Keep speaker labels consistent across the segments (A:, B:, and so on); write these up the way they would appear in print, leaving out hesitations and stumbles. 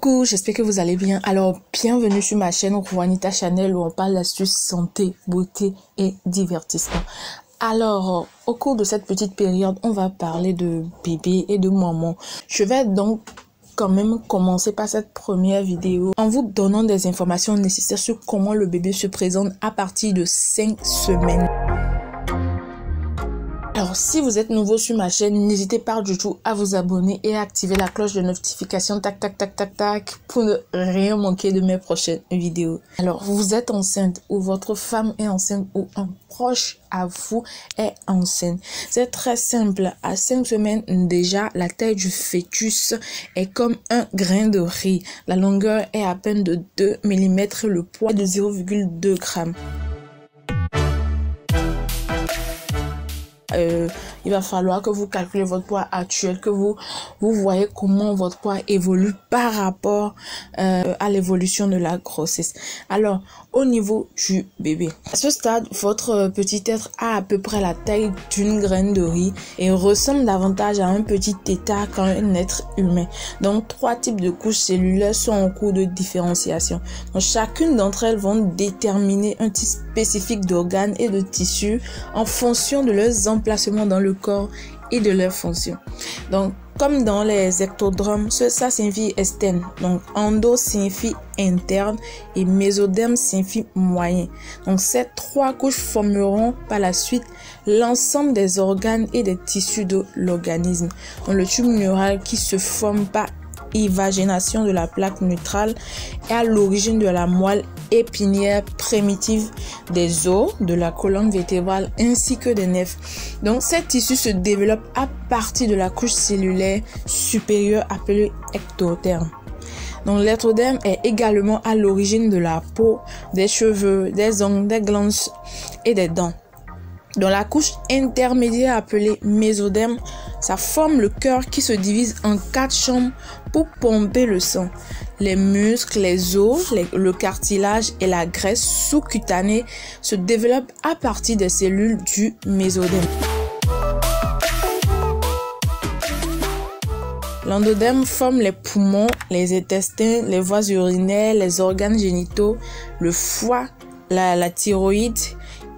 A: Coucou, j'espère que vous allez bien. Alors, bienvenue sur ma chaîne Juanita Chanel où on parle d'astuces santé, beauté et divertissement. Alors, au cours de cette petite période, on va parler de bébé et de maman. Je vais donc quand même commencer par cette première vidéo en vous donnant des informations nécessaires sur comment le bébé se présente à partir de 5 semaines. Alors, si vous êtes nouveau sur ma chaîne, n'hésitez pas du tout à vous abonner et à activer la cloche de notification, tac, tac, tac, tac, tac, pour ne rien manquer de mes prochaines vidéos. Alors, vous êtes enceinte ou votre femme est enceinte ou un proche à vous est enceinte. C'est très simple. À 5 semaines, déjà, la taille du fœtus est comme un grain de riz. La longueur est à peine de 2 mm et le poids est de 0,2 g. Il va falloir que vous calculez votre poids actuel, que vous voyez comment votre poids évolue par rapport à l'évolution de la grossesse. Alors, au niveau du bébé, à ce stade, votre petit être a à peu près la taille d'une graine de riz et ressemble davantage à un petit tétard qu'un être humain. Donc, 3 types de couches cellulaires sont en cours de différenciation. Donc, chacune d'entre elles vont déterminer un type spécifique d'organes et de tissus en fonction de leurs emplacements dans le corps et de leurs fonctions. Donc, comme dans les ectodromes, ça signifie externe. Donc, endo signifie interne et mésoderme signifie moyen. Donc, ces 3 couches formeront par la suite l'ensemble des organes et des tissus de l'organisme. Donc, le tube neural qui se forme par évagénation de la plaque neutrale est à l'origine de la moelle épinière primitive, des os, de la colonne vertébrale ainsi que des nerfs. Donc, ces tissus se développent à partir de la couche cellulaire supérieure appelée ectoderme. Donc, l'ectoderme est également à l'origine de la peau, des cheveux, des ongles, des glandes et des dents. Dans la couche intermédiaire appelée mésoderme, ça forme le cœur qui se divise en 4 chambres pour pomper le sang. Les muscles, les os, le cartilage et la graisse sous-cutanée se développent à partir des cellules du mésoderme. L'endoderme forme les poumons, les intestins, les voies urinaires, les organes génitaux, le foie, la thyroïde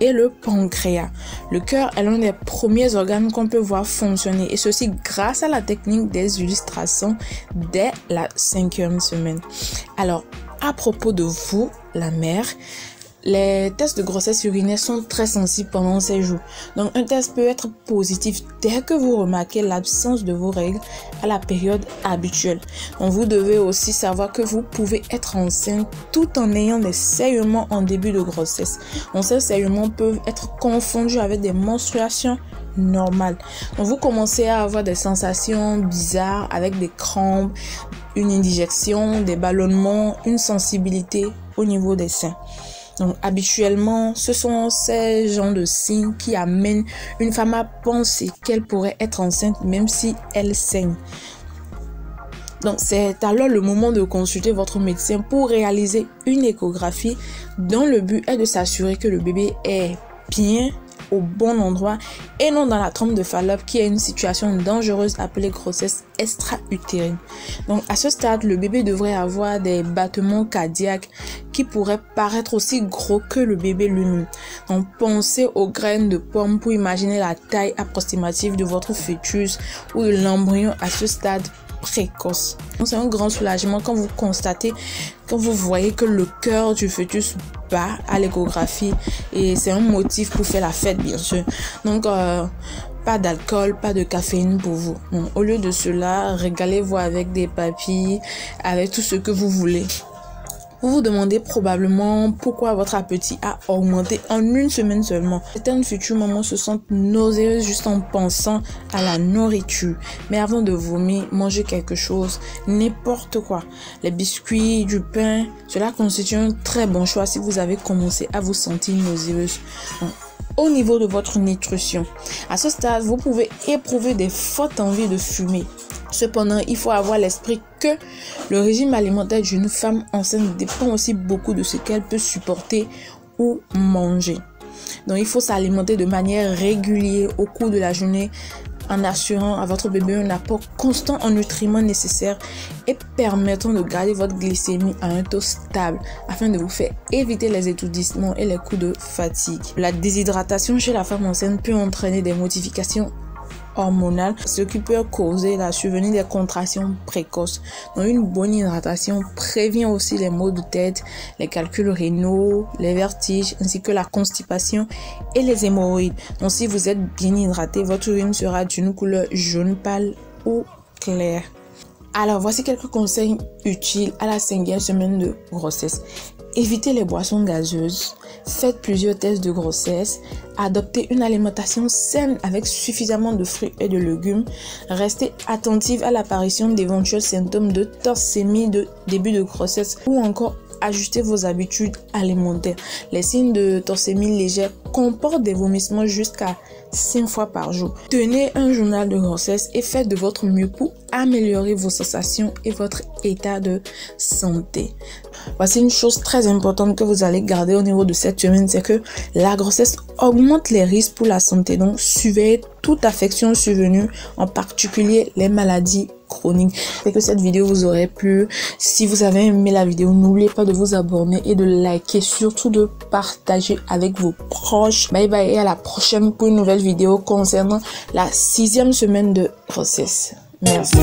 A: et le pancréas. Le cœur est l'un des premiers organes qu'on peut voir fonctionner et ceci grâce à la technique des ultrasons dès la 5e semaine. Alors, à propos de vous, la mère, les tests de grossesse urinaire sont très sensibles pendant ces jours. Donc, un test peut être positif dès que vous remarquez l'absence de vos règles à la période habituelle. Donc, vous devez aussi savoir que vous pouvez être enceinte tout en ayant des saignements en début de grossesse. Donc, ces saignements peuvent être confondus avec des menstruations normales. Donc, vous commencez à avoir des sensations bizarres avec des crampes, une indigestion, des ballonnements, une sensibilité au niveau des seins. Donc, habituellement, ce sont ces genres de signes qui amènent une femme à penser qu'elle pourrait être enceinte même si elle saigne. Donc, c'est alors le moment de consulter votre médecin pour réaliser une échographie dont le but est de s'assurer que le bébé est bien au bon endroit et non dans la trompe de Fallope qui est une situation dangereuse appelée grossesse extra-utérine. Donc, à ce stade, le bébé devrait avoir des battements cardiaques qui pourraient paraître aussi gros que le bébé lui-même. Donc, pensez aux graines de pomme pour imaginer la taille approximative de votre fœtus ou de l'embryon à ce stade précoce. C'est un grand soulagement quand vous constatez, quand vous voyez que le cœur du fœtus bat à l'échographie et c'est un motif pour faire la fête, bien sûr. Donc, pas d'alcool, pas de caféine pour vous. Donc, au lieu de cela, régalez-vous avec des papilles, avec tout ce que vous voulez. Vous vous demandez probablement pourquoi votre appétit a augmenté en 1 semaine seulement. Certaines futures mamans se sentent nauséeuses juste en pensant à la nourriture. Mais avant de vomir, mangez quelque chose, n'importe quoi. Les biscuits, du pain, cela constitue un très bon choix si vous avez commencé à vous sentir nauséeuse. Au niveau de votre nutrition, à ce stade, vous pouvez éprouver des fortes envies de fumer. Cependant, il faut avoir l'esprit que le régime alimentaire d'une femme enceinte dépend aussi beaucoup de ce qu'elle peut supporter ou manger. Donc, il faut s'alimenter de manière régulière au cours de la journée en assurant à votre bébé un apport constant en nutriments nécessaires et permettant de garder votre glycémie à un taux stable afin de vous faire éviter les étourdissements et les coups de fatigue. La déshydratation chez la femme enceinte peut entraîner des modifications hormonales, ce qui peut causer la survenue des contractions précoces. Donc une bonne hydratation prévient aussi les maux de tête, les calculs rénaux, les vertiges ainsi que la constipation et les hémorroïdes. Donc si vous êtes bien hydraté, votre urine sera d'une couleur jaune pâle ou claire. Alors voici quelques conseils utiles à la 5e semaine de grossesse. Évitez les boissons gazeuses, faites plusieurs tests de grossesse, adoptez une alimentation saine avec suffisamment de fruits et de légumes, restez attentive à l'apparition d'éventuels symptômes de torssémie de début de grossesse ou encore ajustez vos habitudes alimentaires. Les signes de torssémie légère comportent des vomissements jusqu'à 5 fois par jour. Tenez un journal de grossesse et faites de votre mieux pour améliorer vos sensations et votre état de santé. Voici une chose très importante que vous allez garder au niveau de cette semaine, c'est que la grossesse augmente les risques pour la santé. Donc, surveillez toute affection survenue, en particulier les maladies chroniques. J'espère que cette vidéo vous aurait plu. Si vous avez aimé la vidéo, n'oubliez pas de vous abonner et de liker, surtout de partager avec vos proches. Bye bye et à la prochaine pour une nouvelle vidéo concernant la 6e semaine de grossesse. Merci.